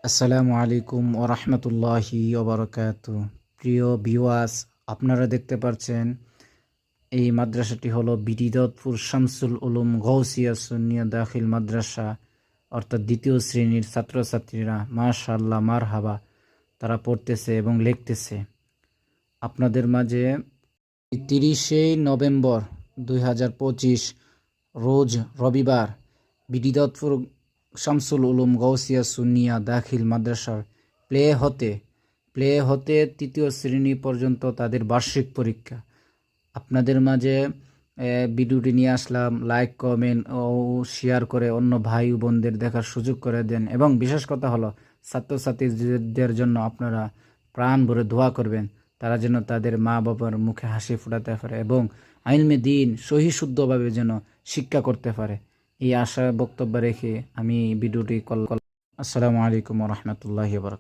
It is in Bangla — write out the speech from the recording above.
আসসালামু আলাইকুম ওয়া রাহমাতুল্লাহি ওয়া বারাকাতুহু। প্রিয় ভিউয়ার্স, আপনারা দেখতে পাচ্ছেন এই মাদ্রাসাটি হলো বিডিদতপুর শামসুল উলুম গৌসিয়া সুন্নিয়া দাখিল মাদ্রাসা, অর্থাৎ দ্বিতীয় শ্রেণীর ছাত্রছাত্রীরা মাশাআল্লাহ মারহাবা তারা পড়তেছে এবং লিখতেছে। আপনাদের মাঝে 30শে নভেম্বর 2025 রোজ রবিবার বিডিদতপুর শামসুল উলুম গৌসিয়া সুন্নিয়া দাখিল মাদ্রাসার প্লে হতে তৃতীয় শ্রেণী পর্যন্ত তাদের বার্ষিক পরীক্ষা। আপনাদের মাঝে ভিডিওটি নিয়ে আসলাম। লাইক, কমেন্ট ও শেয়ার করে অন্য ভাই ও বোনদের দেখার সুযোগ করে দেন এবং বিশেষ কথা হলো ছাত্রছাত্রীদের জন্য আপনারা প্রাণ ভরে দোয়া করবেন, তারা যেন তাদের মা বাবার মুখে হাসি ফোটাতে পারে এবং ইলমে দ্বীন সহি শুদ্ধভাবে যেন শিক্ষা করতে পারে। এই আশা বক্তব্য রেখে আমি ভিডিওটি আসসালামু আলাইকুম ওয়া রাহমাতুল্লাহি ওয়া বারাকাতুহু।